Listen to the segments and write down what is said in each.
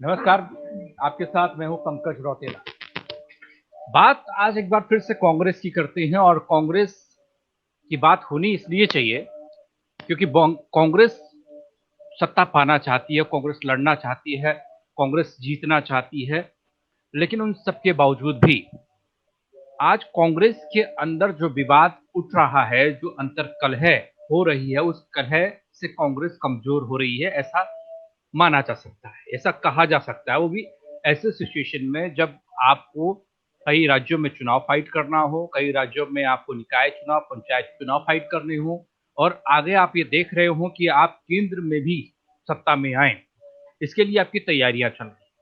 नमस्कार। आपके साथ मैं हूं पंकज रौतेला। बात आज एक बार फिर से कांग्रेस की करते हैं और कांग्रेस की बात होनी इसलिए चाहिए क्योंकि कांग्रेस सत्ता पाना चाहती है, कांग्रेस लड़ना चाहती है, कांग्रेस जीतना चाहती है। लेकिन उन सबके बावजूद भी आज कांग्रेस के अंदर जो विवाद उठ रहा है, जो अंतर्कलह हो रही है, उस कलह से कांग्रेस कमजोर हो रही है, ऐसा माना जा सकता है, ऐसा कहा जा सकता है। वो भी ऐसे सिचुएशन में जब आपको कई राज्यों में चुनाव फाइट करना हो, कई राज्यों में आपको निकाय चुनाव, पंचायत चुनाव फाइट करने हो, और आगे आप ये देख रहे हो कि आप केंद्र में भी सत्ता में आए, इसके लिए आपकी तैयारियां चल रही।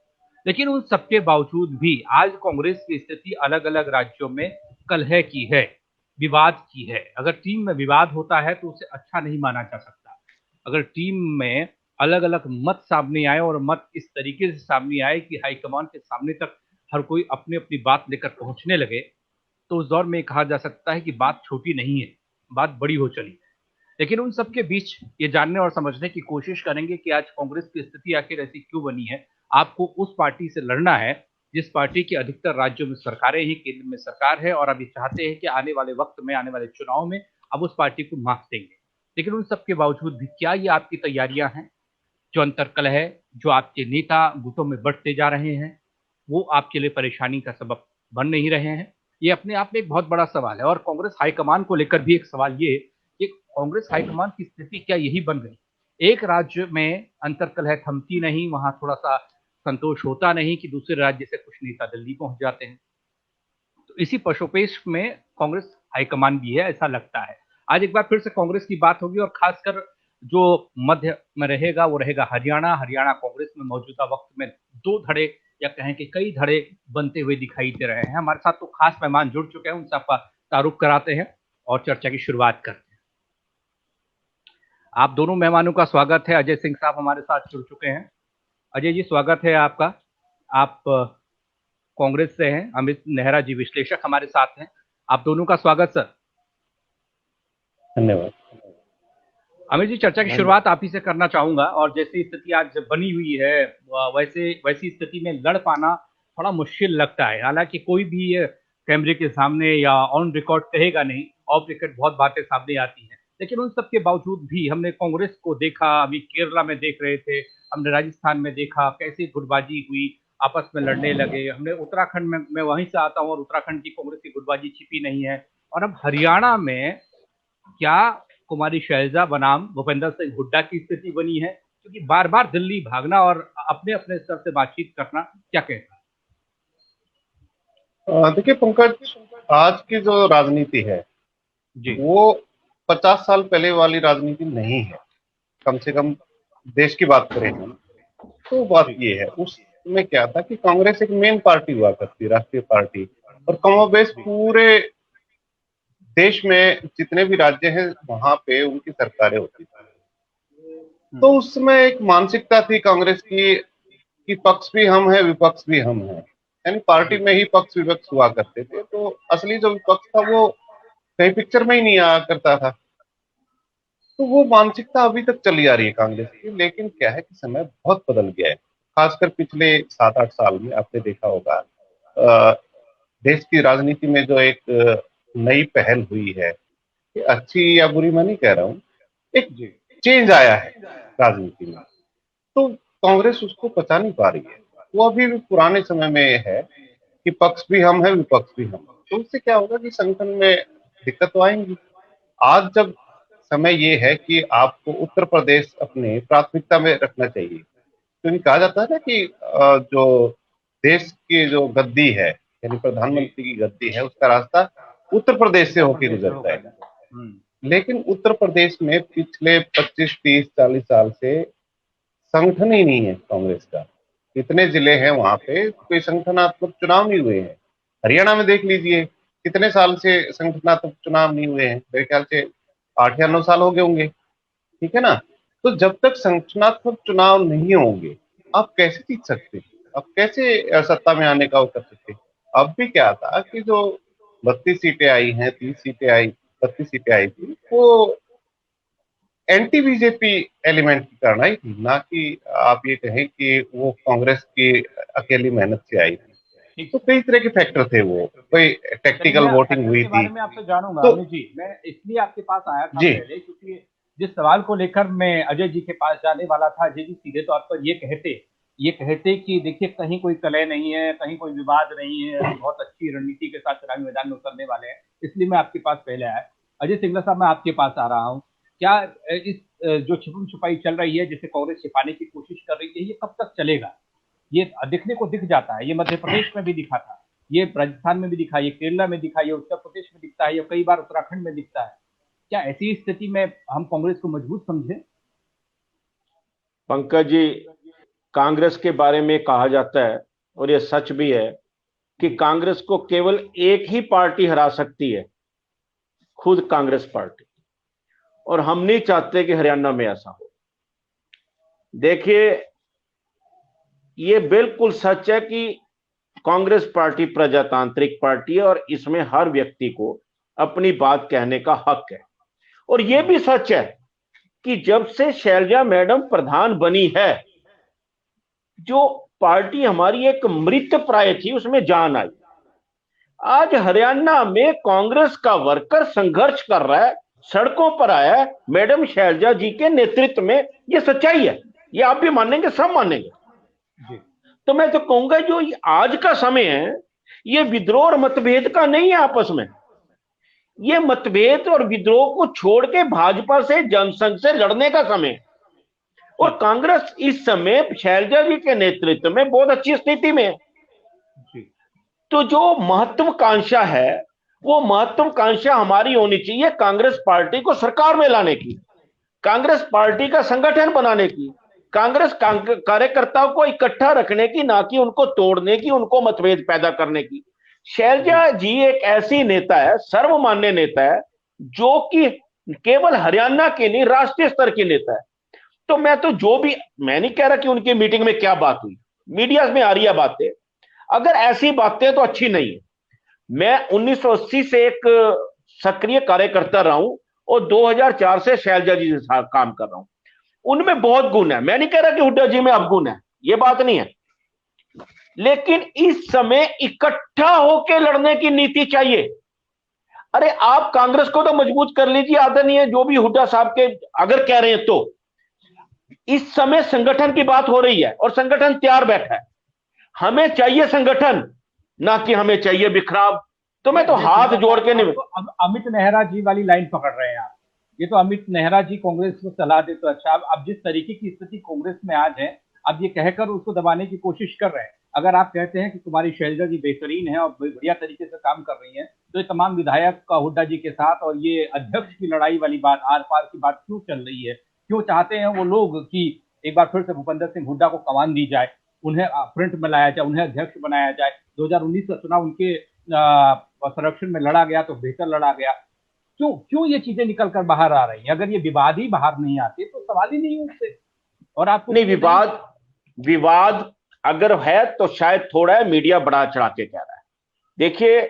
लेकिन उन सबके बावजूद भी आज कांग्रेस की स्थिति अलग अलग राज्यों में कलह की है, विवाद की है। अगर टीम में विवाद होता है तो उसे अच्छा नहीं माना जा सकता। अगर टीम में अलग अलग मत सामने आए और मत इस तरीके से सामने आए कि हाईकमान के सामने तक हर कोई अपनी अपनी बात लेकर पहुंचने लगे, तो उस दौर में कहा जा सकता है कि बात छोटी नहीं है, बात बड़ी हो चली। लेकिन उन सबके बीच ये जानने और समझने की कोशिश करेंगे कि आज कांग्रेस की स्थिति आखिर ऐसी क्यों बनी है। आपको उस पार्टी से लड़ना है जिस पार्टी की अधिकतर राज्यों में सरकारें ही, केंद्र में सरकार है, और अभी चाहते हैं कि आने वाले वक्त में, आने वाले चुनाव में अब उस पार्टी को माफ देंगे। लेकिन उन सबके बावजूद भी क्या ये आपकी तैयारियां हैं? जो अंतर्कलह है, जो आपके नेता गुटों में बढ़ते जा रहे हैं, वो आपके लिए परेशानी का सबब बन नहीं रहे हैं? ये अपने आप में एक बहुत बड़ा सवाल है। और कांग्रेस हाईकमान को लेकर भी एक सवाल ये कि कांग्रेस हाईकमान की स्थिति क्या यही बन गई? एक राज्य में अंतर्कलह थमती नहीं, वहां थोड़ा सा संतोष होता नहीं कि दूसरे राज्य से कुछ नेता दिल्ली पहुंच जाते हैं। तो इसी पशोपेश में कांग्रेस हाईकमान भी है, ऐसा लगता है। आज एक बार फिर से कांग्रेस की बात होगी, और खासकर जो मध्य में रहेगा वो रहेगा हरियाणा। हरियाणा कांग्रेस में मौजूदा वक्त में दो धड़े, या कहें कि कई धड़े बनते हुए दिखाई दे रहे हैं। हमारे साथ तो खास मेहमान जुड़ चुके हैं, उनसे आपका तारुफ कराते हैं और चर्चा की शुरुआत करते हैं। आप दोनों मेहमानों का स्वागत है। अजय सिंह साहब हमारे साथ जुड़ चुके हैं। अजय जी, स्वागत है आपका। आप कांग्रेस से हैं। अमित नेहरा जी विश्लेषक हमारे साथ हैं। आप दोनों का स्वागत सर। धन्यवाद। अमित जी, चर्चा की शुरुआत आप ही से करना चाहूंगा। और जैसी स्थिति आज बनी हुई है, वैसे वैसी स्थिति में लड़ पाना थोड़ा मुश्किल लगता है। हालांकि कोई भी ये कैमरे के सामने या ऑन रिकॉर्ड कहेगा नहीं, ऑफ रिकॉर्ड बहुत बातें सामने आती हैं। लेकिन उन सब के बावजूद भी हमने कांग्रेस को देखा, अभी केरला में देख रहे थे, हमने राजस्थान में देखा कैसी गुटबाजी हुई, आपस में लड़ने लगे। हमने उत्तराखंड में, मैं वहीं से आता हूँ, और उत्तराखंड की कांग्रेस की गुटबाजी छिपी नहीं है। और अब हरियाणा में क्या कुमारी शैलजा बनाम भूपेंद्र सिंह हुड्डा की स्थिति बनी है? क्योंकि बार बार दिल्ली भागना और अपने अपने स्तर से बातचीत करना, क्या कहता देखिए पंकज, आज की जो राजनीति है है जी? वो 50 साल पहले वाली राजनीति नहीं है। कम से कम देश की बात करें हम, तो बात जी। ये है। उसमें क्या था कि कांग्रेस एक मेन पार्टी हुआ करती, राष्ट्रीय पार्टी, और कमोबेश जी। पूरे देश में जितने भी राज्य हैं वहां पे उनकी सरकारें होती थी। तो हम्म। उसमें एक मानसिकता थी कांग्रेस की कि पक्ष भी हम हैं, विपक्ष भी हम हैं। यानी पार्टी जी। में ही पक्ष विपक्ष हुआ करते थे, तो असली जो विपक्ष था वो कहीं पिक्चर में ही नहीं आया करता था। तो वो मानसिकता अभी तक चली आ रही है कांग्रेस की। लेकिन क्या है कि समय बहुत बदल गया है। खासकर पिछले 7-8 साल में आपने देखा होगा, देश की राजनीति में जो एक नई पहल हुई है, ये अच्छी या बुरी मैं नहीं कह रहा हूँ, एक जी। चेंज आया है राजनीति में। तो कांग्रेस उसको पचा नहीं पा रही है। वो अभी भी पुराने समय में है कि पक्ष भी हम हैं, विपक्ष भी हम। तो उससे क्या होगा कि संगठन में दिक्कत तो आएंगी। आज जब समय ये है कि आपको उत्तर प्रदेश अपने प्राथमिकता में रखना चाहिए, क्योंकि कहा जाता है ना कि जो देश की जो गद्दी है, यानी जी। प्रधानमंत्री की गद्दी है, उसका रास्ता उत्तर प्रदेश से उत्तर होकर प्रदेश से गुजरता होकर है। जाता है। लेकिन उत्तर प्रदेश में पिछले 25, 30, 40 साल से संगठन ही नहीं है कांग्रेस का। कितने जिले हैं वहां पे कोई संगठनात्मक चुनाव नहीं हुए हैं। हरियाणा में देख लीजिए, कितने साल से संगठनात्मक चुनाव नहीं हुए हैं, मेरे ख्याल से 8 या 9 साल हो गए होंगे। ठीक है ना। तो जब तक संगठनात्मक चुनाव नहीं होंगे, आप कैसे जीत सकते? आप कैसे सत्ता में आने का वो कर सकते? अब भी क्या था कि जो 32 सीटें आई हैं, 30 सीटें आई, 32 सीटें आई थी, वो एंटी बीजेपी एलिमेंट की करना ही थी, ना कि आप ये कहें कि वो कांग्रेस की अकेली मेहनत से आई थी। तो कई तरह के फैक्टर थे, वो कोई चलिए, टेक्निकल मैं वोटिंग फैक्टर हुई के थी। बारे में आपसे जानूंगा तो अमित जी। मैं इसलिए आपके पास आया था जी पहले, क्योंकि जिस सवाल को लेकर मैं अजय जी के पास जाने वाला था, अजय जी सीधे तौर पर ये कहते कि देखिए, कहीं कोई कलह नहीं है, कहीं कोई विवाद नहीं है, हम बहुत अच्छी रणनीति के साथ चुनावी मैदान में उतरने वाले हैं, इसलिए मैं आपके पास पहले आया। अजय सिंगला साहब, मैं आपके पास आ रहा हूँ। क्या इस जो छिपम छुपाई चल रही है, जिसे कांग्रेस छिपाने की कोशिश कर रही है, ये कब तक चलेगा? ये दिखने को दिख जाता है, ये मध्य प्रदेश में भी दिखा था, ये राजस्थान में भी दिखा, ये केरला में दिखा, ये उत्तर प्रदेश में दिखता है, ये कई बार उत्तराखंड में दिखता है। क्या ऐसी स्थिति में हम कांग्रेस को मजबूत समझें? पंकज जी, कांग्रेस के बारे में कहा जाता है, और यह सच भी है, कि कांग्रेस को केवल एक ही पार्टी हरा सकती है, खुद कांग्रेस पार्टी। और हम नहीं चाहते कि हरियाणा में ऐसा हो। देखिए, यह बिल्कुल सच है कि कांग्रेस पार्टी प्रजातांत्रिक पार्टी है और इसमें हर व्यक्ति को अपनी बात कहने का हक है। और यह भी सच है कि जब से शैलजा मैडम प्रधान बनी है, जो पार्टी हमारी एक मृत प्राय थी, उसमें जान आई। आज हरियाणा में कांग्रेस का वर्कर संघर्ष कर रहा है, सड़कों पर आया है मैडम शैलजा जी के नेतृत्व में। यह सच्चाई है, ये आप भी मानेंगे, सब मानेंगे जी। तो मैं तो कहूंगा, जो आज का समय है, ये विद्रोह और मतभेद का नहीं है आपस में। ये मतभेद और विद्रोह को छोड़ के भाजपा से, जनसंघ से लड़ने का समय है। और कांग्रेस इस समय शैलजा जी के नेतृत्व में बहुत अच्छी स्थिति में है। तो जो महत्वाकांक्षा है, वो महत्वाकांक्षा हमारी होनी चाहिए कांग्रेस पार्टी को सरकार में लाने की, कांग्रेस पार्टी का संगठन बनाने की, कांग्रेस कार्यकर्ताओं को इकट्ठा रखने की, ना कि उनको तोड़ने की, उनको मतभेद पैदा करने की। शैलजा जी एक ऐसी नेता है, सर्वमान्य नेता है, जो कि केवल हरियाणा के नहीं, राष्ट्रीय स्तर की नेता है। तो मैं तो मैं नहीं कह रहा कि उनकी मीटिंग में क्या बात हुई, मीडिया में आ रही है बातें, अगर ऐसी बातें तो अच्छी नहीं है। मैं 1980 से एक सक्रिय कार्यकर्ता रहा हूं और 2004 से शैलजा जी के साथ काम कर रहा हूं। उनमें बहुत गुण है, मैं नहीं कह रहा कि हुड्डा जी में अवगुण है, यह बात नहीं है। लेकिन इस समय इकट्ठा होकर लड़ने की नीति चाहिए। अरे आप कांग्रेस को तो मजबूत कर लीजिए, आदरणीय जो भी हुड्डा साहब के अगर कह रहे हैं तो। इस समय संगठन की बात हो रही है और संगठन तैयार बैठा है। हमें चाहिए संगठन, ना कि हमें चाहिए बिखराव। तो मैं तो हाथ जोड़ के नहीं। अमित नेहरा जी वाली लाइन पकड़ रहे हैं आप। ये तो अमित नेहरा जी कांग्रेस को सलाह दे तो अच्छा। अब जिस तरीके की स्थिति कांग्रेस में आज है, अब ये कहकर उसको दबाने की कोशिश कर रहे हैं। अगर आप कहते हैं कि तुम्हारी शैलजा जी बेहतरीन है और बढ़िया तरीके से काम कर रही है, तो ये तमाम विधायक का हुड्डा जी के साथ और ये अध्यक्ष की लड़ाई वाली बात, आर पार की बात क्यों चल रही है? क्यों चाहते हैं वो लोग कि एक बार फिर से भूपेंद्र सिंह हुड्डा को कमान दी जाए, उन्हें फ्रंट में लाया जाए, उन्हें अध्यक्ष बनाया जाए? 2019 का चुनाव उनके संरक्षण में लड़ा गया तो बेहतर लड़ा गया। क्यों क्यों ये चीजें निकल कर बाहर आ रही हैं? अगर ये विवाद ही बाहर नहीं आते तो सवाल ही नहीं उठते। और आपको नहीं, विवाद अगर है तो शायद थोड़ा है, मीडिया बढ़ा चढ़ा के कह रहा है। देखिए,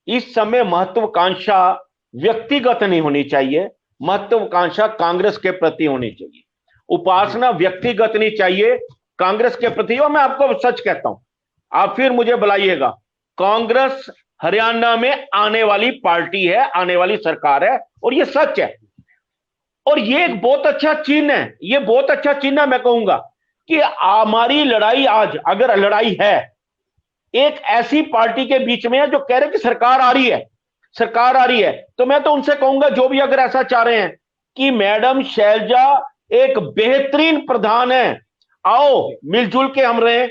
इस समय महत्वाकांक्षा व्यक्तिगत नहीं होनी चाहिए, महत्वाकांक्षा कांग्रेस के प्रति होनी चाहिए। उपासना व्यक्तिगत नहीं चाहिए कांग्रेस के प्रति। और मैं आपको सच कहता हूं, आप फिर मुझे बुलाइएगा, कांग्रेस हरियाणा में आने वाली पार्टी है, आने वाली सरकार है, और यह सच है। और यह एक बहुत अच्छा चिन्ह है, यह बहुत अच्छा चिन्ह है। मैं कहूंगा कि हमारी लड़ाई आज, अगर लड़ाई है, एक ऐसी पार्टी के बीच में है जो कह रहे कि सरकार आ रही है, सरकार आ रही है। तो मैं तो उनसे कहूंगा, जो भी अगर ऐसा चाह रहे हैं कि मैडम शैलजा एक बेहतरीन प्रधान है, आओ मिलजुल के हम रहे,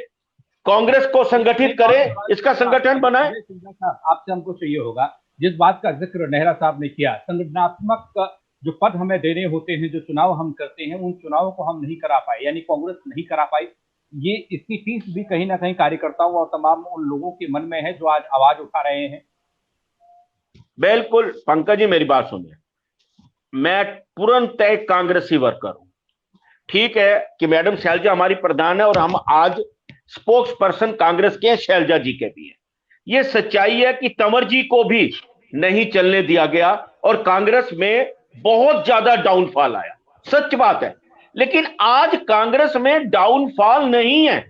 कांग्रेस को संगठित करें, इसका संगठन बनाए। आपसे हमको चाहिए होगा, जिस बात का जिक्र नेहरा साहब ने किया, संगठनात्मक जो पद हमें देने होते हैं, जो चुनाव हम करते हैं, उन चुनावों को हम नहीं करा पाए, यानी कांग्रेस नहीं करा पाई। ये इसकी फीस भी कहीं ना कहीं कार्यकर्ताओं और तमाम उन लोगों के मन में है जो आज आवाज उठा रहे हैं। बिल्कुल पंकज जी, मेरी बात सुनिए, मैं तुरंत एक कांग्रेसी वर्कर हूं। ठीक है कि मैडम शैलजा हमारी प्रधान है और हम आज स्पोक्स पर्सन कांग्रेस के, शैलजा जी के भी है। यह सच्चाई है कि तंवर जी को भी नहीं चलने दिया गया और कांग्रेस में बहुत ज्यादा डाउनफॉल आया। सच बात है। लेकिन आज कांग्रेस में डाउनफॉल नहीं है,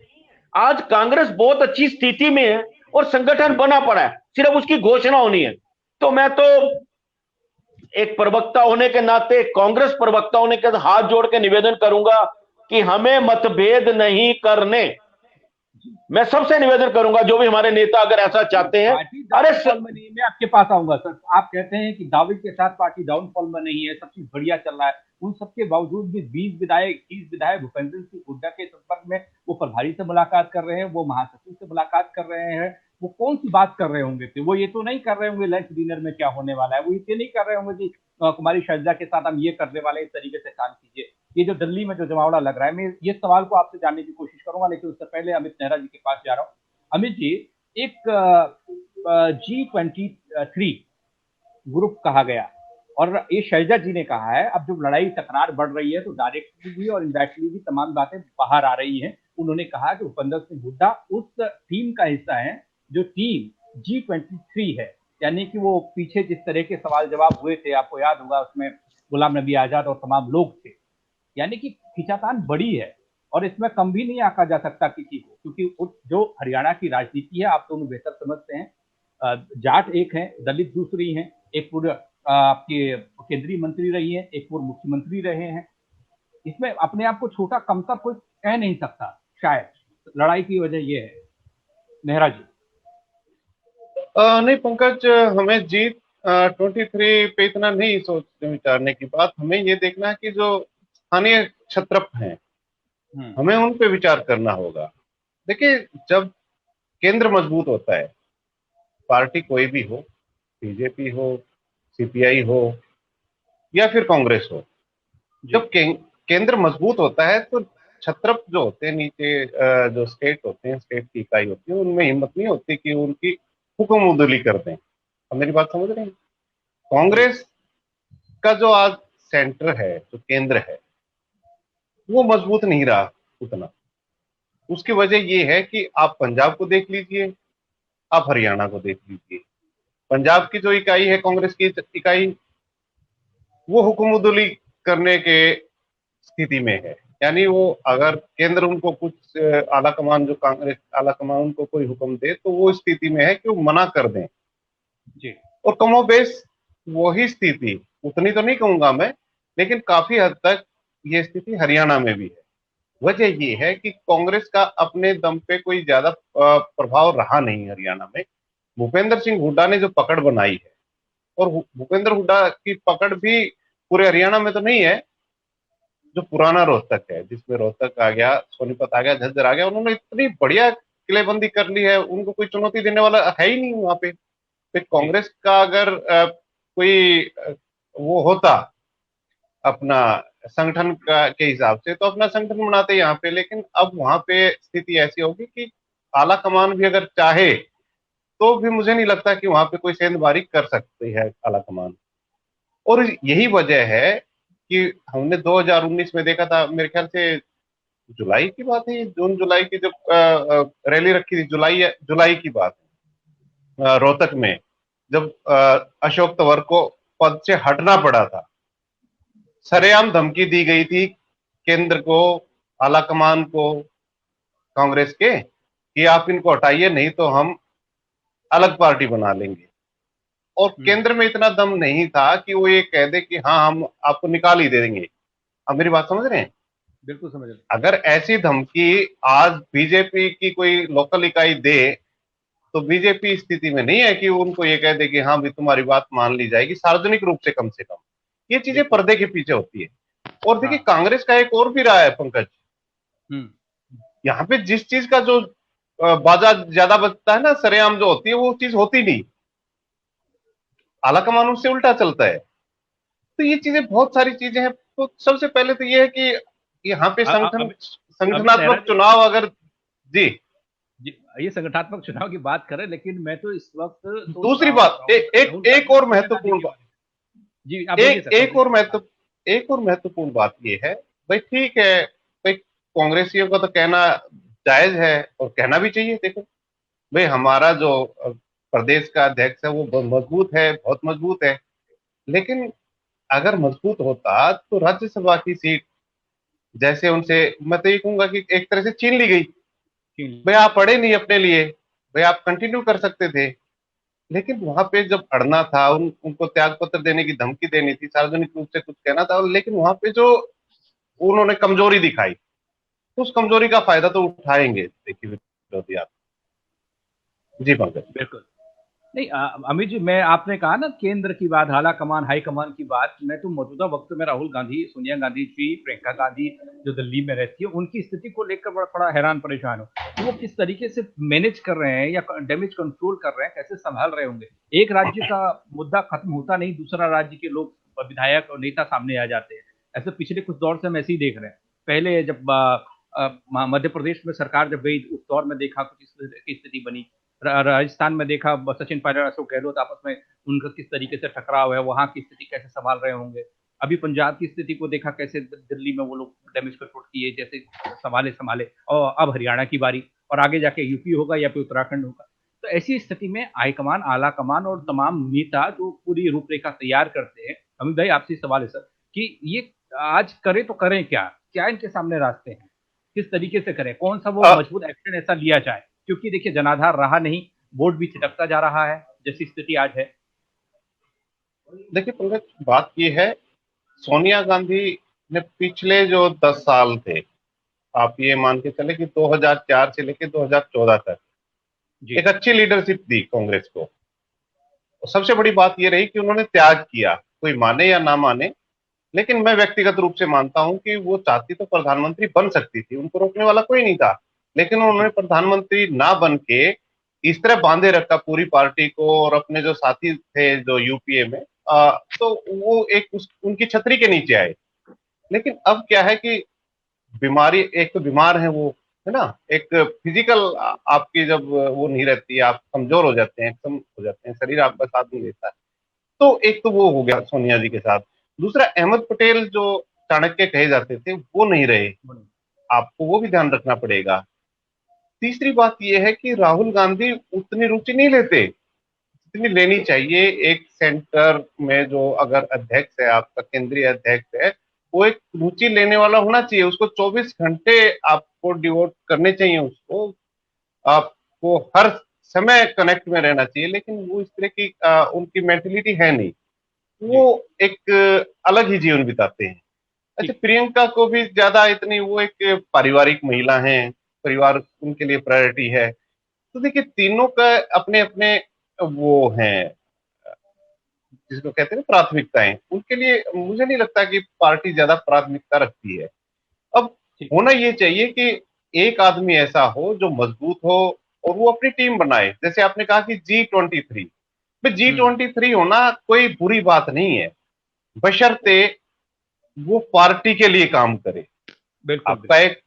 आज कांग्रेस बहुत अच्छी स्थिति में है और संगठन बना पड़ा है, सिर्फ उसकी घोषणा होनी है। तो मैं तो एक प्रवक्ता होने के नाते, कांग्रेस प्रवक्ता होने के हाथ जोड़ के निवेदन करूंगा कि हमें मतभेद नहीं करने। मैं सबसे निवेदन करूंगा, जो भी हमारे नेता अगर ऐसा चाहते हैं। पार्टी अरे डाउनफॉल में नहीं है, मैं आपके पास आऊंगा सर। आप कहते हैं कि दावे के साथ पार्टी डाउनफॉल में नहीं है, सब चीज बढ़िया चल रहा है। उन सबके बावजूद भी 20 विधायक भूपेंद्र सिंह हुड्डा के संपर्क में, वो प्रभारी से मुलाकात कर रहे हैं, वो महासचिव से मुलाकात कर रहे हैं। वो कौन सी बात कर रहे होंगे थे? वो ये तो नहीं कर रहे होंगे लंच डिनर में क्या होने वाला है, वो ये नहीं कर रहे होंगे कि कुमारी शैलजा के साथ हम ये करने वाले, इस तरीके से काम कीजिए। ये जो दिल्ली में जो जमावड़ा लग रहा है, मैं ये सवाल को आपसे जानने की कोशिश करूंगा, लेकिन उससे पहले अमित नेहरा जी के पास जा रहा हूँ। अमित जी, एक G23 ग्रुप कहा गया, और ये शैलजा जी ने कहा है, अब जब लड़ाई तकरार बढ़ रही है तो डायरेक्टली भी और इनडायरेक्टली भी तमाम बातें बाहर आ रही हैं। उन्होंने कहा कि भूपेंद्र सिंह हुड्डा उस टीम का हिस्सा है जो टीम G23 है, यानी कि वो पीछे जिस तरह के सवाल जवाब हुए थे, आपको याद होगा, उसमें गुलाम नबी आजाद और तमाम लोग थे। यानी कि खींचातान बड़ी है, और इसमें कम भी नहीं आका जा सकता किसी को, क्योंकि जो हरियाणा की राजनीति है, आप दोनों बेहतर समझते हैं। जाट एक है, दलित दूसरी हैं, एक पूर्व आपके केंद्रीय मंत्री रही है, एक पूर्व मुख्यमंत्री रहे हैं। इसमें अपने आप को छोटा कमतर कोई कह नहीं सकता। शायद लड़ाई की वजह यह है। नेहरा जी। नहीं पंकज, हमें G23 पे इतना नहीं सोचने विचारने की बात, हमें ये देखना है कि जो स्थानीय क्षत्रप हैं, हमें उन पे विचार करना होगा। देखिए, जब केंद्र मजबूत होता है, पार्टी कोई भी हो, बीजेपी हो, सीपीआई हो या फिर कांग्रेस हो, जब केंद्र मजबूत होता है तो छत्रप जो होते हैं नीचे, जो स्टेट होते हैं, स्टेट की इकाई होती है, उनमें हिम्मत नहीं होती कि उनकी हुक्म उदुली कर दें। अब मेरी बात समझ रहे हैं? कांग्रेस का जो आज सेंटर है, जो केंद्र है, वो मजबूत नहीं रहा उतना। उसकी वजह ये है कि आप पंजाब को देख लीजिए, आप हरियाणा को देख लीजिए। पंजाब की जो इकाई है, कांग्रेस की इकाई, वो हुक्मदुली करने के स्थिति में है। यानी वो, अगर केंद्र उनको कुछ आला कमान, जो कांग्रेस आला कमान उनको कोई हुक्म दे, तो वो स्थिति में है कि वो मना कर दें जी। और कमोबेश वही स्थिति, उतनी तो नहीं कहूंगा मैं, लेकिन काफी हद तक ये स्थिति हरियाणा में भी है। वजह ये है कि कांग्रेस का अपने दम पे कोई ज्यादा प्रभाव रहा नहीं हरियाणा में। भूपेंद्र सिंह हुड्डा ने जो पकड़ बनाई है, और भूपेंद्र हुड्डा की पकड़ भी पूरे हरियाणा में तो नहीं है। जो पुराना रोहतक है, जिसमें रोहतक आ गया, सोनीपत आ गया, झज्जर आ गया, उन्होंने इतनी बढ़िया किलेबंदी कर ली है, उनको कोई चुनौती देने वाला है ही नहीं वहां पे। फिर कांग्रेस का अगर कोई वो होता अपना संगठन का के हिसाब से, तो अपना संगठन बनाते यहाँ पे। लेकिन अब वहां पे स्थिति ऐसी होगी कि आला कमान भी अगर चाहे तो भी मुझे नहीं लगता कि वहां पे कोई सेंधमारी कर सकती है आला कमान। और यही वजह है कि हमने 2019 में देखा था, मेरे ख्याल से जुलाई की बात है, जून जुलाई की, जब रैली रखी थी, जुलाई की बात है, रोहतक में, जब अशोक तंवर को पद से हटना पड़ा था। सरेआम धमकी दी गई थी केंद्र को, आला कमान को, कांग्रेस के, कि आप इनको हटाइए, नहीं तो हम अलग पार्टी बना लेंगे। और केंद्र में इतना दम नहीं था कि वो ये कह दे कि हाँ, हम आपको निकाल ही देंगे। अब मेरी बात समझ रहे हैं? बिल्कुल समझ रहे। अगर ऐसी धमकी आज बीजेपी की कोई लोकल इकाई दे, तो बीजेपी स्थिति में नहीं है कि उनको ये कह दे कि हाँ भी तुम्हारी बात मान ली जाएगी, सार्वजनिक रूप से कम से कम। ये चीजें पर्दे के पीछे होती है। और देखिए, कांग्रेस का एक और भी रहा है पंकज, यहाँ पे जिस चीज का जो बाजा ज्यादा बचता है ना, सरेआम जो होती है, वो चीज होती नहीं, आला कमान उससे उल्टा चलता है। तो ये चीजें, बहुत सारी चीजें हैं। तो सबसे पहले तो ये है कि यहाँ पे संगठनात्मक चुनाव, अगर जी ये संगठनात्मक चुनाव की बात करें, लेकिन मैं तो इस वक्त दूसरी बात, एक और महत्वपूर्ण बात, जी, एक और महत्वपूर्ण बात ये है, भाई ठीक है, भाई कांग्रेसियों का तो कहना जायज है और कहना भी चाहिए। देखो भाई, हमारा जो प्रदेश का अध्यक्ष है वो मजबूत है, बहुत मजबूत है, लेकिन अगर मजबूत होता तो राज्यसभा की सीट जैसे उनसे, मैं तो ये कहूंगा कि एक तरह से छीन ली गई। भाई आप पढ़े नहीं अपने लिए, भाई आप कंटिन्यू कर सकते थे। लेकिन वहां पे जब अड़ना था, उनको त्याग पत्र देने की धमकी देनी थी, सार्वजनिक रूप से कुछ कहना था, लेकिन वहां पे जो उन्होंने कमजोरी दिखाई, तो उस कमजोरी का फायदा तो उठाएंगे देखिए विरोधी। आप जी पंकज। बिल्कुल। नहीं अमित जी, मैं आपने कहा ना केंद्र की बात, आला कमान हाई कमान की बात, मैं तो मौजूदा वक्त में राहुल गांधी, सोनिया गांधी जी, प्रियंका गांधी जो दिल्ली में रहती है, उनकी स्थिति को लेकर बड़ा हैरान परेशान हूँ कि वो किस तरीके से मैनेज कर रहे हैं या डैमेज कंट्रोल कर रहे हैं, कैसे संभाल रहे होंगे। एक राज्य का मुद्दा खत्म होता नहीं, दूसरा राज्य के लोग, विधायक और नेता सामने आ जाते हैं। ऐसे पिछले कुछ दौर से हम ऐसे ही देख रहे हैं। पहले जब मध्य प्रदेश में सरकार जब गई, उस दौर में देखा कुछ इस तरह की स्थिति बनी। राजस्थान में देखा सचिन पायलट, अशोक गहलोत आपस में उनका किस तरीके से टकराव है, वहां की स्थिति कैसे संभाल रहे होंगे। अभी पंजाब की स्थिति को देखा, कैसे दिल्ली में वो लोग डैमेज कंट्रोल किए, जैसे संभाले संभाले। और अब हरियाणा की बारी, और आगे जाके यूपी होगा या फिर उत्तराखंड होगा। तो ऐसी स्थिति में हाईकमान, आला कमान और तमाम नेता जो पूरी रूपरेखा तैयार करते हैं, अमित भाई आपसे सवाल है सर कि ये आज करें तो करें क्या, क्या इनके सामने रास्ते हैं, किस तरीके से करें, कौन सा वो मजबूत एक्शन ऐसा लिया जाए। क्योंकि देखिए जनाधार रहा नहीं, वोट भी छिटकता जा रहा है जैसी स्थिति आज है। देखिए पंकज, बात ये है, सोनिया गांधी ने पिछले जो 10 साल थे, आप ये मान के चले कि 2004 से लेकर 2014 तक जी एक अच्छी लीडरशिप दी कांग्रेस को। और सबसे बड़ी बात ये रही कि उन्होंने त्याग किया, कोई माने या ना माने, लेकिन मैं व्यक्तिगत रूप से मानता हूं कि वो चाहती तो प्रधानमंत्री बन सकती थी, उनको रोकने वाला कोई नहीं था। लेकिन उन्होंने जी प्रधानमंत्री ना बन के इस तरह बांधे रखा पूरी पार्टी को और अपने जो साथी थे जो यूपीए में, तो वो उनकी छतरी के नीचे आए। लेकिन अब क्या है कि बीमारी, एक तो बीमार है वो, है ना, एक फिजिकल, आपकी जब वो नहीं रहती है, आप कमजोर हो जाते हैं, कम हो जाते हैं, शरीर आपका साथ नहीं देता है। तो एक तो वो हो गया सोनिया जी के साथ। दूसरा, अहमद पटेल जो चाणक्य कहे जाते थे वो नहीं रहे, आपको वो भी ध्यान रखना पड़ेगा। तीसरी बात यह है कि राहुल गांधी उतनी रुचि नहीं लेते जितनी लेनी चाहिए। एक सेंटर में जो अगर अध्यक्ष है, आपका केंद्रीय अध्यक्ष है, वो एक रुचि लेने वाला होना चाहिए, उसको 24 घंटे आपको डिवोट करने चाहिए, उसको आपको हर समय कनेक्ट में रहना चाहिए। लेकिन वो इस तरह की उनकी मेंटेलिटी है नहीं, वो जी एक अलग ही जीवन बिताते हैं। अच्छा, ठीक। प्रियंका को भी ज्यादा इतनी, वो एक पारिवारिक महिला है, परिवार उनके लिए प्रायोरिटी है। तो देखिए तीनों का अपने अपने वो हैं, जिसको कहते हैं प्राथमिकताएं, उनके लिए मुझे नहीं लगता कि पार्टी ज्यादा प्राथमिकता रखती है। अब ठीक। होना ये चाहिए कि एक आदमी ऐसा हो जो मजबूत हो और वो अपनी टीम बनाए। जैसे आपने कहा कि G23, G23 होना कोई बुरी बात नहीं है, बशर्ते वो पार्टी के लिए काम करे। बिल्कुल आपका बिल्कुल। एक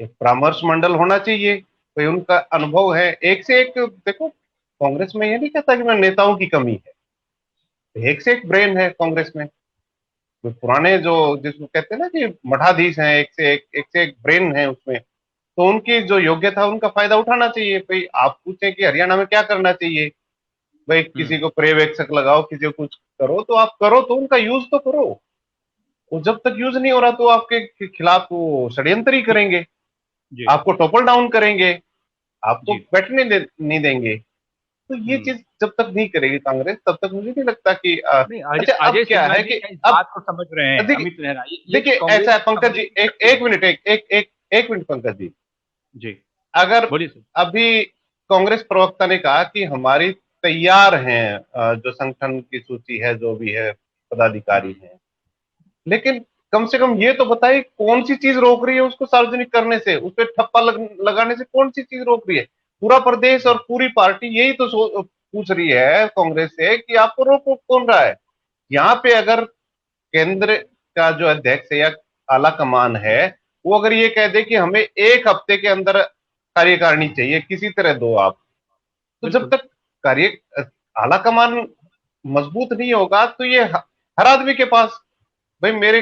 एक परामर्श मंडल होना चाहिए, कोई उनका अनुभव है एक से एक। देखो, कांग्रेस में ये नहीं कहता कि मैं नेताओं की कमी है, एक से एक ब्रेन है कांग्रेस में। जो पुराने, जो जिसको कहते हैं ना कि मठाधीश हैं, एक से एक ब्रेन है उसमें। तो उनकी जो योग्यता है उनका फायदा उठाना चाहिए। भाई आप पूछें कि हरियाणा में क्या करना चाहिए, भाई किसी को पर्यवेक्षक लगाओ, किसी को कुछ करो, तो आप करो, तो उनका यूज तो करो। वो जब तक यूज नहीं हो रहा तो आपके खिलाफ वो षड्यंत्र ही ठीक। करेंगे, जी आपको टॉपल डाउन करेंगे, आपको जी। नहीं देंगे। तो ये हम्म। चीज जब तक नहीं करेगी कांग्रेस, तब तक मुझे नहीं लगता कि नहीं, अच्छा अब अजय क्या सिन्हा है जी कि क्या इस अब बात को समझ रहे हैं, देखिए, अमित नेहरा, ये ऐसा कांग्रेस है पंकज जी, संभल नहीं एक सकती एक है। मिनट, एक मिनट पंकज जी। जी अगर बोलिए सर। अभी कांग्रेस प्रवक्ता ने कहा कि हमारी तैयार हैं, जो संगठन की सूची है, जो भी है पदाधिकारी हैं, लेकिन कम से कम ये तो बताइए कौन सी चीज रोक रही है उसको सार्वजनिक करने से, उस पर ठप्पा लगाने से कौन सी चीज रोक रही है। पूरा प्रदेश और पूरी पार्टी यही तो पूछ रही है कांग्रेस से कि आपको रोक कौन रहा है। यहाँ पे अगर केंद्र का जो अध्यक्ष है या आला कमान है, वो अगर ये कह दे कि हमें एक हफ्ते के अंदर कार्यकारिणी चाहिए, किसी तरह दो आप, तो जब बिल्कुल तक कार्य आला कमान मजबूत नहीं होगा तो ये हर आदमी के पास, भाई मेरे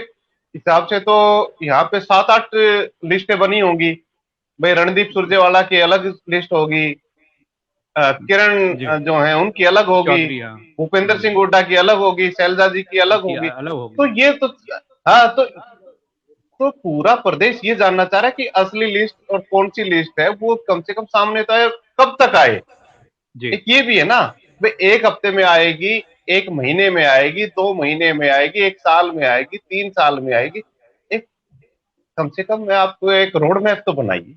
हिसाब से तो यहाँ पे 7-8 लिस्टें बनी होंगी। भाई रणदीप सुरजेवाला की अलग लिस्ट होगी, किरण जी जो है उनकी अलग होगी, चौधरी, हाँ। भूपेंद्र सिंह हुड्डा की अलग होगी, शैलजा जी की अलग होगी। अलग होगी। तो ये तो हाँ, तो पूरा प्रदेश ये जानना चाह रहा है कि असली लिस्ट और कौन सी लिस्ट है वो कम से कम सामने तो आए, कब तक आए। जी एक ये भी है ना, भाई 1 हफ्ते में आएगी, 1 महीने में आएगी, 2 महीने में आएगी, 1 साल में आएगी, 3 साल में आएगी। एक कम से कम मैं आपको एक रोड मैप तो बनाइए।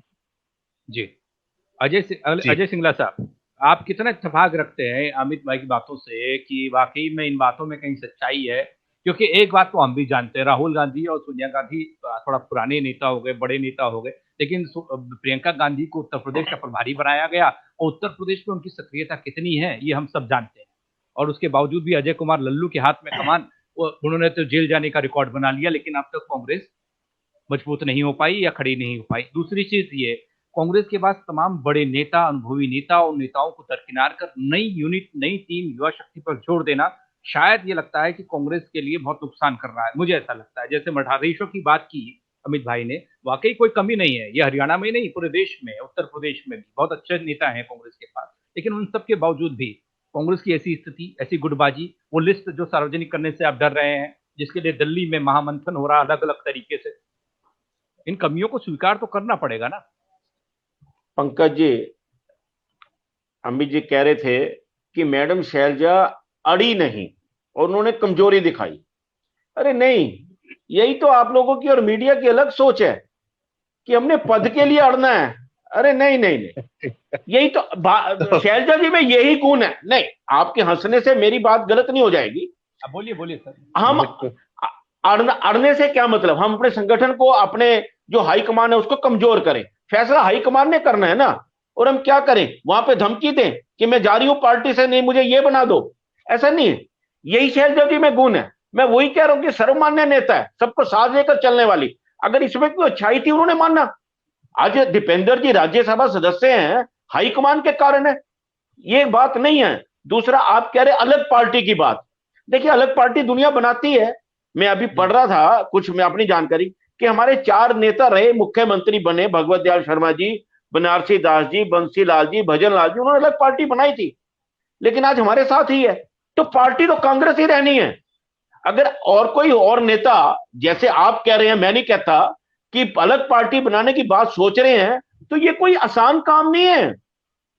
जी। जी। अजय सिंगला साहब, आप कितना इत्तेफाक रखते हैं अमित भाई की बातों से कि वाकई में इन बातों में कहीं सच्चाई है? क्योंकि एक बात तो हम भी जानते हैं, राहुल गांधी और सोनिया गांधी थोड़ा पुराने नेता हो गए, बड़े नेता हो गए, लेकिन प्रियंका गांधी को उत्तर प्रदेश का प्रभारी बनाया गया और उत्तर प्रदेश में उनकी सक्रियता कितनी है ये हम सब जानते हैं। और उसके बावजूद भी अजय कुमार लल्लू के हाथ में कमान, उन्होंने तो जेल जाने का रिकॉर्ड बना लिया, लेकिन अब तक कांग्रेस मजबूत नहीं हो पाई या खड़ी नहीं हो पाई। दूसरी चीज ये, कांग्रेस के पास तमाम बड़े नेता, अनुभवी नेता और नेताओं को दरकिनार कर नई यूनिट, नई टीम, युवा शक्ति पर जोर देना शायद ये लगता है कि कांग्रेस के लिए बहुत नुकसान कर रहा है। मुझे ऐसा लगता है, जैसे मठाधीशों की बात की अमित भाई ने, वाकई कोई कमी नहीं है, ये हरियाणा में नहीं पूरे देश में, उत्तर प्रदेश में भी बहुत अच्छे नेता हैं कांग्रेस के पास, लेकिन उन सब के बावजूद भी कांग्रेस की ऐसी स्थिति, ऐसी गुटबाजी, वो लिस्ट जो सार्वजनिक करने से आप डर रहे हैं, जिसके लिए दिल्ली में महामंथन हो रहा है अलग अलग तरीके से, इन कमियों को स्वीकार तो करना पड़ेगा ना। पंकज जी, अमित जी कह रहे थे कि मैडम शैलजा अड़ी नहीं और उन्होंने कमजोरी दिखाई। अरे नहीं, यही तो आप लोगों की और मीडिया की अलग सोच है कि हमने पद के लिए अड़ना है। अरे नहीं नहीं नहीं, यही तो शैलजा जी में यही गुण है। नहीं, आपके हंसने से मेरी बात गलत नहीं हो जाएगी। अब बोलिए बोलिए सर। हम अड़ने से क्या मतलब, हम अपने संगठन को, अपने जो हाईकमान है उसको कमजोर करें, फैसला हाईकमान ने करना है ना। और हम क्या करें, वहां पे धमकी दें कि मैं जा रही हूं पार्टी से, नहीं मुझे ये बना दो, ऐसा नहीं है। यही शैलजा जी में गुण है। मैं वही कह रहा हूं कि सर्वमान्य नेता है, सबको साथ लेकर चलने वाली। अगर इसमें कोई अच्छाई थी उन्होंने मानना। आज दीपेंद्र जी राज्यसभा सदस्य हैं, हाईकमान के कारण है, ये बात नहीं है। दूसरा, आप कह रहे अलग पार्टी की बात, देखिए अलग पार्टी दुनिया बनाती है। मैं अभी पढ़ रहा था कुछ, मैं अपनी जानकारी, कि हमारे 4 नेता रहे, मुख्यमंत्री बने, भगवत दयाल शर्मा जी, बनारसी दास जी, बंसी लाल जी, भजन लाल जी, उन्होंने अलग पार्टी बनाई थी, लेकिन आज हमारे साथ ही है। तो पार्टी तो कांग्रेस ही रहनी है। अगर और कोई और नेता, जैसे आप कह रहे हैं, मैं नहीं कहता, कि अलग पार्टी बनाने की बात सोच रहे हैं, तो ये कोई आसान काम नहीं है,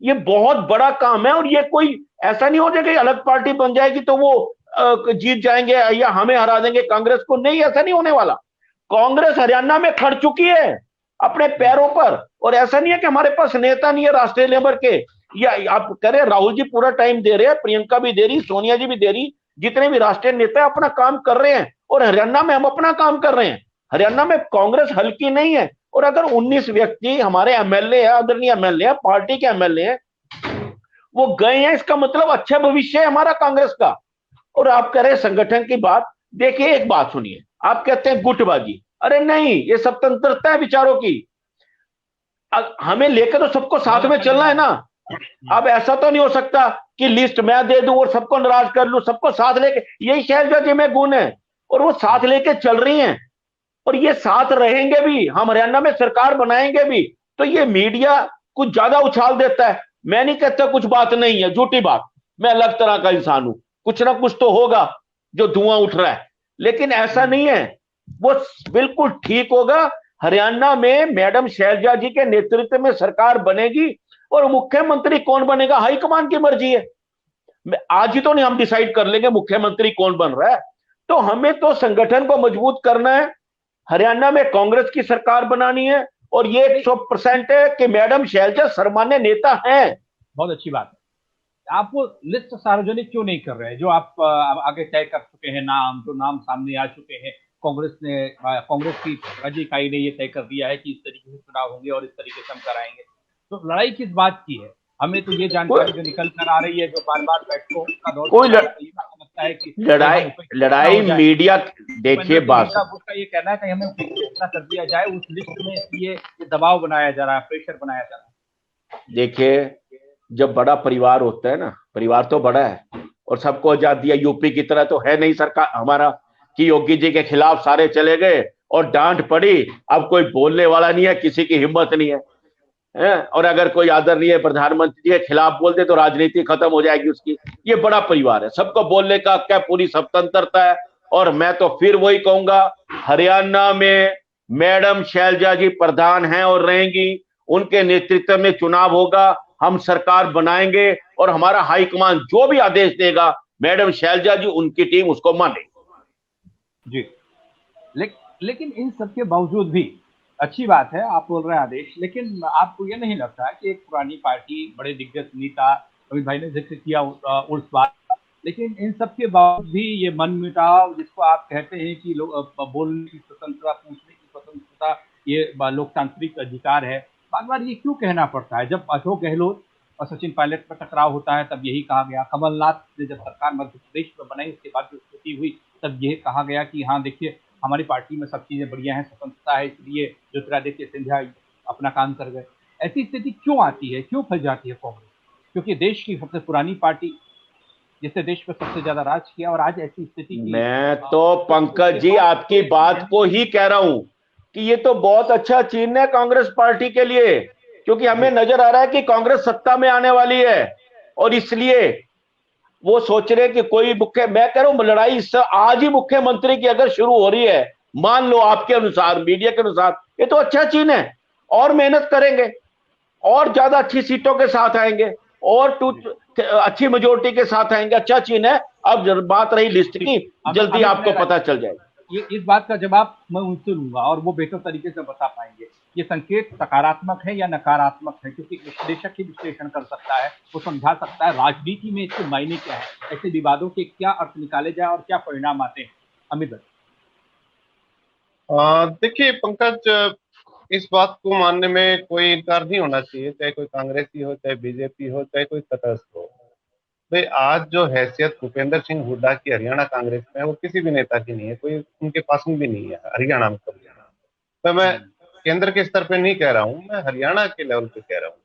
ये बहुत बड़ा काम है। और ये कोई ऐसा नहीं हो जाएगा कि अलग पार्टी बन जाएगी तो वो जीत जाएंगे या हमें हरा देंगे कांग्रेस को। नहीं, ऐसा नहीं होने वाला। कांग्रेस हरियाणा में खड़ चुकी है अपने पैरों पर। और ऐसा नहीं है कि हमारे पास नेता नहीं है राष्ट्रीय लेवल के, या आप कह रहे राहुल जी पूरा टाइम दे रहे हैं, प्रियंका भी दे रही, सोनिया जी भी दे रही, जितने भी राष्ट्रीय नेता अपना काम कर रहे हैं। और हरियाणा में हम अपना काम कर रहे हैं। हरियाणा में कांग्रेस हल्की नहीं है। और अगर 19 व्यक्ति हमारे एमएलए है, आदरणीय एमएलए है, पार्टी के एमएलए हैं, वो गए हैं, इसका मतलब अच्छा भविष्य है हमारा कांग्रेस का। और आप कह रहे हैं संगठन की बात, देखिए एक बात सुनिए, आप कहते हैं गुटबाजी। अरे नहीं, ये स्वतंत्रता है विचारों की, हमें लेकर तो सबको साथ में चलना है ना। अब ऐसा तो नहीं हो सकता कि लिस्ट मैं दे दूं और सबको नाराज कर लूं, सबको साथ लेके, यही शैलजा जी में गुण है। और वो साथ लेके चल रही हैं और ये साथ रहेंगे भी, हम हरियाणा में सरकार बनाएंगे भी। तो ये मीडिया कुछ ज्यादा उछाल देता है। मैं नहीं कहता कुछ बात नहीं है, झूठी बात, मैं अलग तरह का इंसान हूं, कुछ ना कुछ तो होगा जो धुआं उठ रहा है, लेकिन ऐसा नहीं है, वो बिल्कुल ठीक होगा। हरियाणा में मैडम शैलजा जी के नेतृत्व में सरकार बनेगी और मुख्यमंत्री कौन बनेगा हाईकमान की मर्जी है। आज ही तो नहीं हम डिसाइड कर लेंगे मुख्यमंत्री कौन बन रहा है। तो हमें तो संगठन को मजबूत करना है, हरियाणा में कांग्रेस की सरकार बनानी है। और ये 100% है कि मैडम शैलजा सर्वमान्य नेता हैं। बहुत अच्छी बात है। आप वो लिस्ट सार्वजनिक क्यों नहीं कर रहे हैं जो आप आगे तय कर चुके हैं, नाम जो नाम सामने आ चुके हैं, कांग्रेस की राज्य इकाई ने ये तय कर दिया है कि इस तरीके से चुनाव होंगे और इस तरीके से हम कराएंगे। तो लड़ाई किस बात की है? हमें तो ये जानकारी जो निकल कर आ रही है, जो बार बार बैठकों का दौर कोई लगता है कि लड़ाई मीडिया, देखिए बात का ये कहना है कि हमें इतना कर दिया जाए उस लिस्ट में, इसलिए ये दबाव बनाया जा रहा है, प्रेशर बनाया जा रहा है। देखिए, जब बड़ा परिवार होता है ना, परिवार तो बड़ा है और सबको आजाद दिया, यूपी की तरह तो है नहीं सरकार हमारा कि योगी जी के खिलाफ सारे चले गए और डांट पड़ी, अब कोई बोलने वाला नहीं है, किसी की हिम्मत नहीं है। और अगर कोई आदरणीय प्रधानमंत्री के खिलाफ बोल दे तो राजनीति खत्म हो जाएगी उसकी। ये बड़ा परिवार है, सबको बोलने का क्या पूरी स्वतंत्रता है। और मैं तो फिर वही कहूंगा, हरियाणा में मैडम शैलजा जी प्रधान हैं और रहेंगी, उनके नेतृत्व में चुनाव होगा, हम सरकार बनाएंगे और हमारा हाईकमान जो भी आदेश देगा मैडम शैलजा जी, उनकी टीम उसको मानेगी। जी, लेकिन इन सब के बावजूद भी अच्छी बात है आप बोल रहे हैं आदेश, लेकिन आपको ये नहीं लगता है कि एक पुरानी पार्टी, बड़े दिग्गज नेता, अमित भाई ने जिक्र किया उस बात, लेकिन इन सब के बावजूद भी ये मनमुटाव जिसको आप कहते हैं कि बोलने की स्वतंत्रता, पूछने की स्वतंत्रता, ये लोकतांत्रिक अधिकार है, बार बार ये क्यों कहना पड़ता है? जब अशोक गहलोत और सचिन पायलट पर टकराव होता है तब यही कहा गया, कमलनाथ ने जब सरकार मध्य प्रदेश में बनाई उसके बाद जो स्थिति हुई तब यही कहा गया कि हाँ देखिए हमारी पार्टी में सब चीजें बढ़िया हैं, स्वतंत्रता है, इसलिए ज्योतिरादित्य सिंधिया अपना काम कर गए। ऐसी स्थिति क्यों आती है, क्यों फंस जाती है कांग्रेस? क्योंकि देश की सबसे पुरानी पार्टी, जिसने देश पर सबसे ज्यादा राज किया, और आज ऐसी स्थिति की। मैं तो पंकज जी आपकी बात को ही कह रहा हूं कि ये तो बहुत अच्छा चिन्ह है कांग्रेस पार्टी के लिए, क्योंकि हमें नजर आ रहा है कि कांग्रेस सत्ता में आने वाली है और इसलिए वो सोच रहे कि कोई मैं कह रहा हूं लड़ाई इससे आज ही मुख्यमंत्री की अगर शुरू हो रही है, मान लो आपके अनुसार, मीडिया के अनुसार, ये तो अच्छा चिन्ह है। और मेहनत करेंगे और ज्यादा अच्छी सीटों के साथ आएंगे और अच्छी मेजोरिटी के साथ आएंगे, अच्छा चिन्ह है। अब बात रही लिस्ट की, जल्दी आपको पता चल जाएगा। ये इस बात का जवाब मैं उनसे लूंगा और वो बेहतर तरीके से बता पाएंगे ये संकेत सकारात्मक है या नकारात्मक है, क्योंकि विश्लेषक ही विश्लेषण कर सकता है, वो समझा सकता है राजनीति में इसके मायने क्या है, ऐसे विवादों के क्या अर्थ निकाले जाए और क्या परिणाम आते हैं। अमित भाई, देखिए पंकज, इस बात को मानने में कोई इनकार नहीं होना चाहिए, चाहे कोई कांग्रेसी हो, चाहे बीजेपी हो, चाहे कोई तटस्थ हो। भाई आज जो हैसियत भूपेंद्र सिंह हुड्डा की हरियाणा कांग्रेस में है वो किसी भी नेता की नहीं है, कोई उनके पास भी नहीं है हरियाणा में। तो मैं केंद्र के स्तर पे नहीं कह रहा हूँ, मैं हरियाणा के लेवल पे कह रहा हूँ,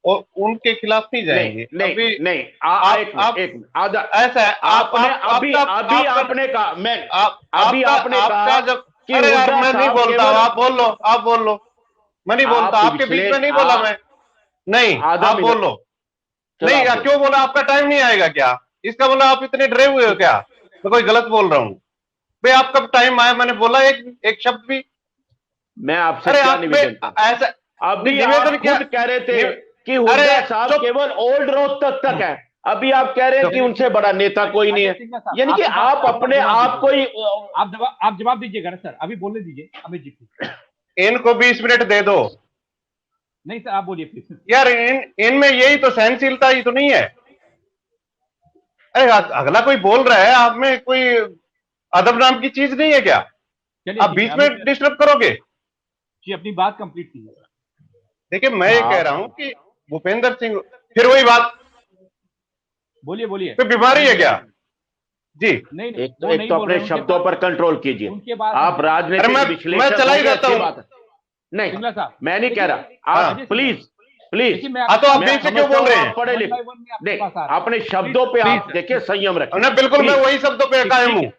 और उनके खिलाफ नहीं जाएंगे। नहीं, ऐसा है, आपने कहा, मैं अभी आपने कहा जब, अरे यार मैं नहीं बोलता, आप बोल लो, आप बोल लो, मैं नहीं बोलता, आपके बीच में नहीं बोला मैं, नहीं आप बोल लो। नहीं यार क्यों बोला, आपका टाइम नहीं आएगा क्या? इसका बोला आप इतने डरे हुए हो क्या मैं कोई गलत बोल रहा हूँ? भाई आपका टाइम आया, मैंने बोला एक शब्द भी? मैं आपसे क्या निवेदन, ऐसा अभी आप खुद कह रहे थे कि हुड्डा साहब केवल ओल्ड रोड तक है, अभी आप कह रहे हैं कि उनसे बड़ा नेता कोई नहीं है, यानी कि आप अपने आप को ही आप जवाब दीजिएगा ना सर, अभी बोलने दीजिए अमित जी को। इनको 20 मिनट दे दो। नहीं सर आप बोलिए प्लीज। यार इनमें यही तो सहनशीलता ही तो नहीं है। अरे अगला कोई बोल रहा है, आप में कोई अदब नाम की चीज नहीं है क्या? आप बीच में डिस्टर्ब करोगे जी, अपनी बात कंप्लीट कीजिए। देखिए मैं ये कह रहा हूं कि भूपेंद्र सिंह, फिर वही बात, बोलिए कोई बीमारी है क्या जी? नहीं, एक तो अपने शब्दों पर कंट्रोल कीजिए, आप राजनीतिक विश्लेषक, मैं चला ही रहता हूं। नहीं मैं नहीं कह रहा, आप प्लीज तो आप बीच से क्यों बोल रहे हैं? पढ़े लिखे नहीं, अपने शब्दों पे आप देखिए संयम रखें। बिल्कुल मैं वही शब्दों पे कायम हूँ।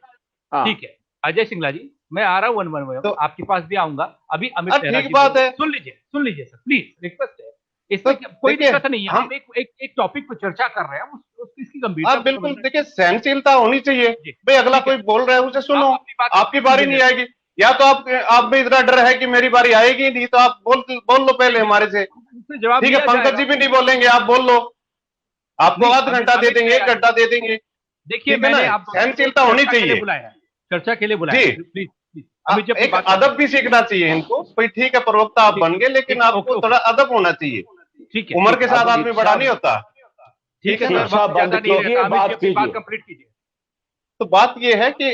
ठीक है अजय सिंगला जी, मैं आ रहा हूँ तो आपके पास भी आऊंगा अभी। अमित ठीक बात है, सुन लीजिए सर प्लीज, रिक्वेस्ट है, इसमें कोई दिक्कत नहीं है, हम एक टॉपिक पर चर्चा कर रहे हैं, इसकी गंभीरता बिल्कुल। देखिए सहनशीलता होनी चाहिए, भाई अगला कोई बोल रहा है उसे सुनो, आपकी बारी नहीं आएगी, या तो आप में इतना डर है कि मेरी बारी आएगी नहीं, तो आप बोल लो पहले हमारे से। ठीक है, पंकज जी भी नहीं बोलेंगे, आप बोल लो, आपको आधा घंटा दे देंगे, 1 घंटा दे देंगे। देखिए मैंने सहनशीलता होनी चाहिए, चर्चा के लिए बुलाया प्लीज। एक अदब भी सीखना चाहिए इनको। कोई ठीक है प्रवक्ता आप बन गए, लेकिन आपको थोड़ा अदब होना चाहिए। ठीक है, उम्र के साथ आदमी बड़ा नहीं होता। ठीक है, बात कंप्लीट कीजिए। तो बात यह है कि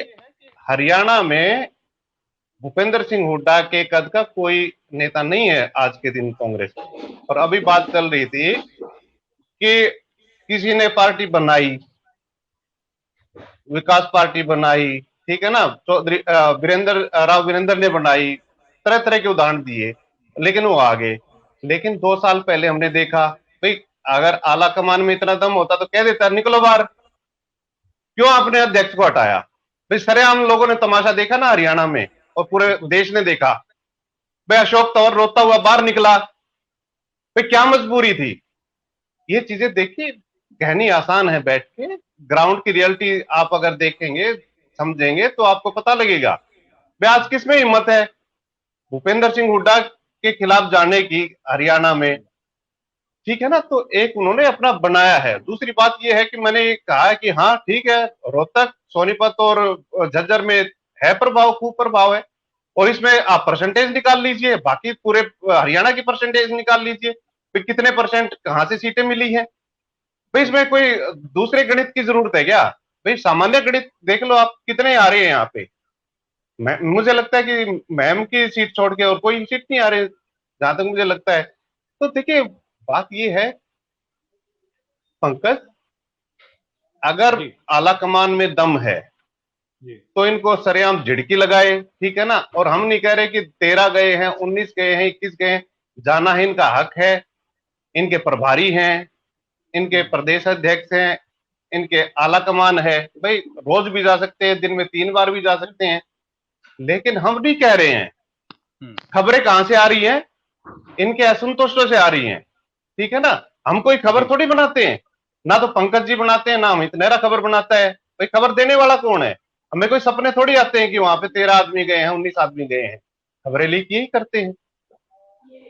हरियाणा में भूपेंद्र सिंह हुड्डा के कद का कोई नेता नहीं है आज के दिन कांग्रेस में। और अभी बात चल रही थी कि किसी ने पार्टी बनाई, विकास पार्टी बनाई, ठीक है ना, चौधरी वीरेंद्र ने बनाई, तरह तरह के उदाहरण दिए, लेकिन वो आगे। लेकिन 2 साल पहले हमने देखा, भाई अगर आला कमान में इतना दम होता तो कह देता निकलो बाहर, क्यों आपने अध्यक्ष को हटाया? भाई सरेआम लोगों ने तमाशा देखा ना हरियाणा में, और पूरे देश ने देखा। भाई अशोक तंवर रोता हुआ बाहर निकला, भाई क्या मजबूरी थी? ये चीजें देखिए, कहनी आसान है, बैठ के ग्राउंड की रियलिटी आप अगर देखेंगे, समझेंगे, तो आपको पता लगेगा भाई आज किसमें हिम्मत है भूपेंद्र सिंह हुड्डा के खिलाफ जाने की हरियाणा में। ठीक है ना? तो एक उन्होंने अपना बनाया है। दूसरी बात यह है कि मैंने कहा है कि हाँ ठीक है, रोहतक, सोनीपत और झज्जर में है प्रभाव, खूब प्रभाव है, और इसमें आप परसेंटेज निकाल लीजिए, बाकी पूरे हरियाणा की परसेंटेज निकाल लीजिए, फिर कितने परसेंट कहां से सीटें मिली हैं। भाई इसमें कोई दूसरे गणित की जरूरत है क्या? भाई सामान्य गणित देख लो आप, कितने आ रहे हैं यहाँ पे। मुझे लगता है कि मैम की सीट छोड़ के और कोई सीट नहीं आ रही, जहां तक मुझे लगता है। तो देखिए, बात ये है पंकज, अगर जी आला कमान में दम है जी तो इनको सरेआम झिड़की लगाए, ठीक है ना? और हम नहीं कह रहे कि 13 गए हैं, 19 गए हैं, 21 गए हैं, जाना है इनका हक है, इनके प्रभारी हैं, इनके प्रदेश अध्यक्ष हैं, इनके आला कमान है, भाई रोज भी जा सकते हैं, दिन में 3 बार भी जा सकते हैं। लेकिन हम नहीं कह रहे हैं, खबरें कहां से आ रही हैं? इनके असंतुष्टों से आ रही हैं, ठीक है ना? हम कोई खबर थोड़ी बनाते हैं, ना तो पंकज जी बनाते हैं, ना अमित नेहरा खबर बनाता है। भाई खबर देने वाला कौन है? हमें कोई सपने थोड़ी आते हैं कि वहां पे 13 आदमी गए हैं, 19 आदमी गए हैं। खबरें लीक यही करते हैं।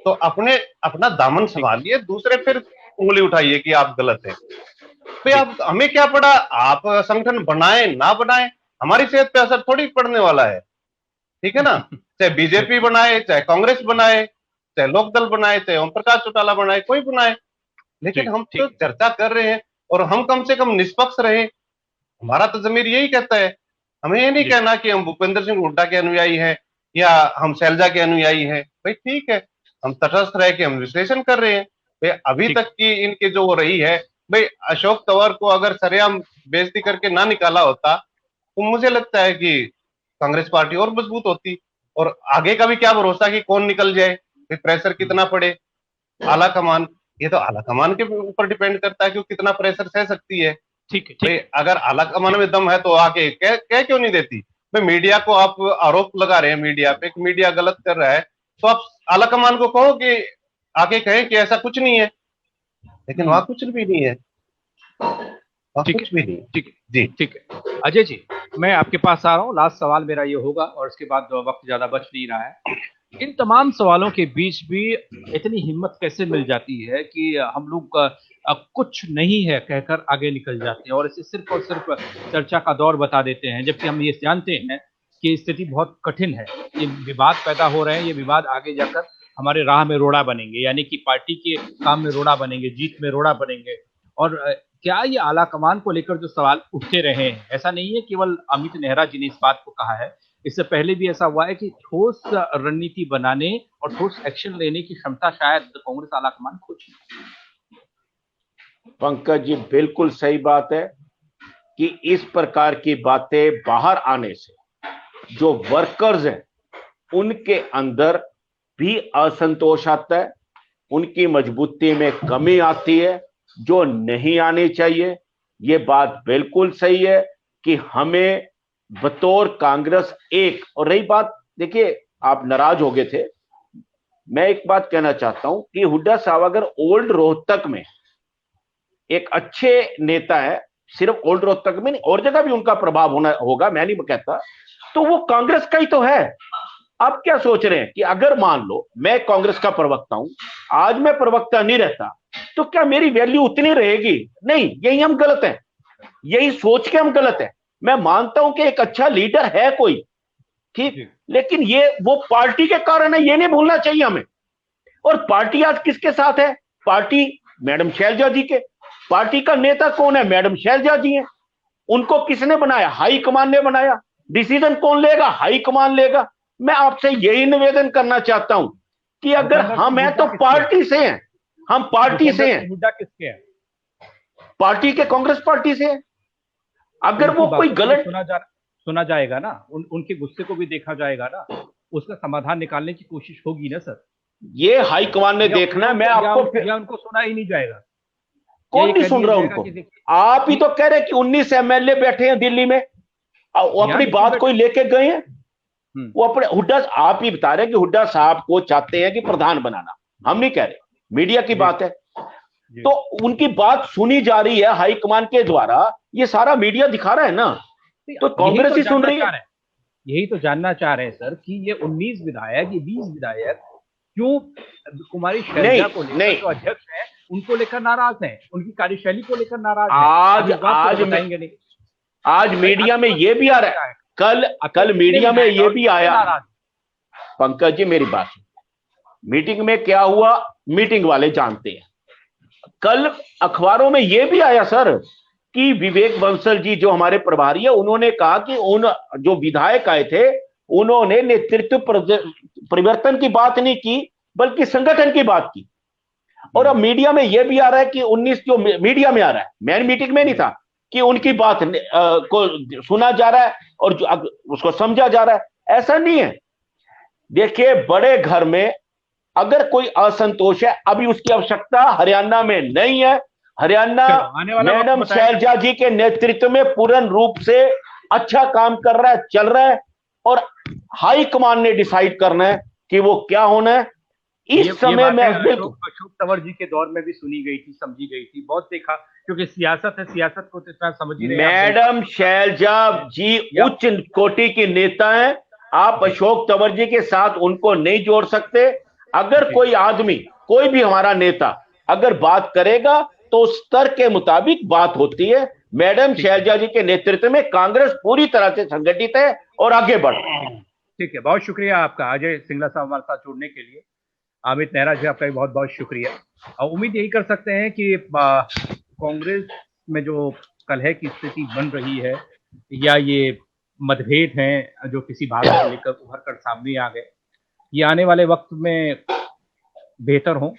तो अपने अपना दामन ठीक संभालिए, दूसरे फिर उंगली उठाइए कि आप गलत है। भाई ठीक आप, हमें क्या पड़ा, आप संगठन बनाए ना बनाए, हमारी सेहत पे असर थोड़ी पड़ने वाला है, ठीक है ना? चाहे बीजेपी बनाए, चाहे कांग्रेस बनाए, चाहे लोकदल बनाए, चाहे ओम प्रकाश चौटाला बनाए, कोई बनाए, लेकिन ठीक हम तो ठीक चर्चा कर रहे हैं, और हम कम से कम निष्पक्ष रहे। हमारा तो जमीर यही कहता है। हमें ये नहीं जी कहना कि हम भूपेंद्र सिंह हुड्डा के अनुयायी हैं या हम शैलजा के अनुयायी हैं। भाई ठीक है, हम तटस्थ रह के हम विश्लेषण कर रहे हैं। भाई अभी ठीक तक की इनकी जो हो रही है, भाई अशोक तंवर को अगर सरेआम बेइज्जती करके ना निकाला होता, तो मुझे लगता है कि कांग्रेस पार्टी और मजबूत होती। और आगे का भी क्या भरोसा कि कौन निकल जाए, फिर प्रेशर कितना पड़े आला कमान। ये तो आला कमान के ऊपर डिपेंड करता है कि वो कितना प्रेशर सह सकती है। ठीक है भाई ठीक है अगर आला कमान में दम है तो आके कह क्यों नहीं देती? भाई मीडिया को आप आरोप लगा रहे हैं, मीडिया पे कि मीडिया गलत कर रहा है, तो आप आला कमान को कहो कि आके कहें कि ऐसा कुछ नहीं है। लेकिन वहां कुछ भी नहीं है, वहां ठीक है कुछ भी नहीं है। ठीक है जी। ठीक है अजय जी, मैं आपके पास आ रहा हूँ। लास्ट सवाल मेरा ये होगा और इसके बाद वक्त ज्यादा बच नहीं रहा है। इन तमाम सवालों के बीच भी इतनी हिम्मत कैसे मिल जाती है कि हम लोग कुछ नहीं है कहकर आगे निकल जाते हैं और इसे सिर्फ और सिर्फ चर्चा का दौर बता देते हैं, जबकि हम ये जानते हैं कि स्थिति बहुत कठिन है। ये विवाद पैदा हो रहे हैं, ये विवाद आगे जाकर हमारे राह में रोड़ा बनेंगे, यानी कि पार्टी के काम में रोड़ा बनेंगे, जीत में रोड़ा बनेंगे। और क्या ये आला कमान को लेकर जो सवाल उठते रहे हैं, ऐसा नहीं है केवल अमित नेहरा जी ने इस बात को कहा है, इससे पहले भी ऐसा हुआ है कि ठोस रणनीति बनाने और ठोस एक्शन लेने की क्षमता शायद कांग्रेस आला कमान खो चुकी है। पंकज जी, बिल्कुल सही बात है कि इस प्रकार की बातें बाहर आने से जो वर्कर्स हैं उनके अंदर भी असंतोष आता है, उनकी मजबूती में कमी आती है जो नहीं आनी चाहिए। ये बात बिल्कुल सही है कि हमें बतौर कांग्रेस एक, और रही बात, देखिए आप नाराज हो गए थे, मैं एक बात कहना चाहता हूं कि हुड्डा साहब अगर ओल्ड रोहतक में एक अच्छे नेता है, सिर्फ ओल्ड रोहतक में नहीं और जगह भी उनका प्रभाव होना होगा, मैं नहीं कहता, तो वो कांग्रेस का ही तो है। आप क्या सोच रहे हैं कि अगर मान लो मैं कांग्रेस का प्रवक्ता हूं, आज मैं प्रवक्ता नहीं रहता, तो क्या मेरी वैल्यू उतनी रहेगी? नहीं, यही हम गलत हैं, यही सोच के हम गलत हैं। मैं मानता हूं कि एक अच्छा लीडर है कोई, ठीक, लेकिन ये वो पार्टी के कारण है, ये नहीं भूलना चाहिए हमें। और पार्टी आज किसके साथ है? पार्टी मैडम शैलजा जी के, पार्टी का नेता कौन है? मैडम शैलजा जी हैं। उनको किसने बनाया? हाई कमान ने बनाया। डिसीजन कौन लेगा? हाई कमान लेगा। मैं आपसे यही निवेदन करना चाहता हूं कि अगर हम हैं तो पार्टी से हैं, हम पार्टी से हैं। मुद्दा किसके है? पार्टी के, कांग्रेस पार्टी से है। अगर वो कोई गलत सुना जाएगा ना, उनके गुस्से को भी देखा जाएगा ना, उसका समाधान निकालने की कोशिश होगी ना सर। ये हाई कमान ने देखना है। मैं आपको या उनको सुना ही नहीं जाएगा। कौन नहीं सुन रहा उनको? आप ही तो कह रहे हैं कि 19 एमएलए बैठे हैं दिल्ली में, वो अपनी बात कोई लेके गए हैं। वो अपने हुड्डा, आप ही बता रहे हैं कि हुड्डा साहब को चाहते हैं कि प्रधान बनाना, हम नहीं कह रहे। मीडिया की जी बात है। जी। तो उनकी बात सुनी जा रही है हाईकमान के द्वारा, ये सारा मीडिया दिखा रहा है ना, तो यही कांग्रेस तो ही सुन जानना रही चाह है। रहे हैं, यही तो जानना चाह रहे हैं सर कि ये 19 विधायक, ये 20 विधायक क्यों कुमारी नहीं शैलजा को लेकर, नहीं, जो अध्यक्ष है, उनको लेकर नाराज हैं, उनकी कार्यशैली को लेकर नाराज हैं? आज अब इस बात को आज तो बताएंगे नहीं आज भाई। मीडिया आपके में पास ये भी कितने आ रहा है, विधायक, कल आपके कल कितने मीडिया में विधायक ये और भी कितने आया। नाराज? पंकज जी मेरी बात, मीटिंग में क्या हुआ मीटिंग वाले जानते हैं। कल अखबारों में यह भी आया सर कि विवेक बंसल जी जो हमारे प्रभारी है, उन्होंने कहा कि उन जो विधायक आए थे उन्होंने नेतृत्व परिवर्तन की बात नहीं की बल्कि संगठन की बात की। और अब मीडिया में यह भी आ रहा है कि 19 जो मीडिया में आ रहा है, मैन मीटिंग में नहीं था, कि उनकी बात को सुना जा रहा है और उसको समझा जा रहा है। ऐसा नहीं है। देखिए, बड़े घर में अगर कोई असंतोष है, अभी उसकी आवश्यकता हरियाणा में नहीं है। हरियाणा चलो आने वाला वक्त मैडम बताएगा। शैलजा जी के नेतृत्व में पूर्ण रूप से अच्छा काम कर रहा है, चल रहा है, और हाई कमान ने डिसाइड करना है कि वो क्या होना है। इस ये समय बातें में बिल्कुल अशोक तंवर जी के दौर में भी सुनी गई थी, समझी गई थी, बहुत देखा, क्योंकि सियासत है, सियासत को तो इतना समझ ही रहे हैं आप, मैडम शैलजा जी या उच्च कोटि की नेता हैं। आप अशोक तंवर जी के साथ उनको नहीं जोड़ सकते। अगर जी। कोई आदमी, कोई भी हमारा नेता अगर बात करेगा तो उस स्तर के मुताबिक बात होती है। मैडम ठीक है, शैलजा जी के नेतृत्व में कांग्रेस पूरी तरह से संगठित है और आगे बढ़ रही है। ठीक है, बहुत शुक्रिया आपका अजय सिंगला साहब हमारे साथ जुड़ने के लिए। अमित नेहरा जी, आपका भी बहुत बहुत शुक्रिया। और उम्मीद यही कर सकते हैं कि कांग्रेस में जो कलह की स्थिति बन रही है, या ये मतभेद हैं जो किसी बात को लेकर उभर कर सामने आ गए, ये आने वाले वक्त में बेहतर हों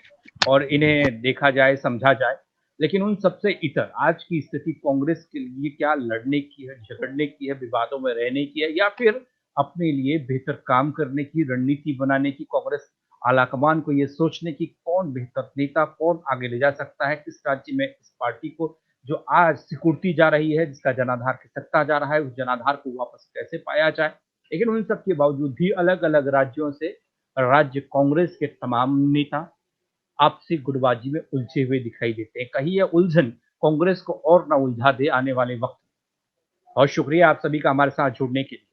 और इन्हें देखा जाए, समझा जाए। लेकिन उन सबसे इतर आज की स्थिति कांग्रेस के लिए क्या लड़ने की है, झगड़ने की है, विवादों में रहने की है, या फिर अपने लिए बेहतर काम करने की, रणनीति बनाने की, कांग्रेस आलाकमान को ये सोचने की कौन बेहतर नेता, कौन आगे ले जा सकता है, किस राज्य में इस पार्टी को जो आज सिकुड़ती जा रही है, जिसका जनाधार खिसकता जा रहा है, उस जनाधार को वापस कैसे पाया जाए। लेकिन उन सब के बावजूद भी अलग अलग राज्यों से राज्य कांग्रेस के तमाम नेता आपसी गुटबाजी में उलझे हुए दिखाई देते हैं। कहीं यह उलझन कांग्रेस को और ना उलझा दे आने वाले वक्त में। और शुक्रिया आप सभी का हमारे साथ जुड़ने के लिए।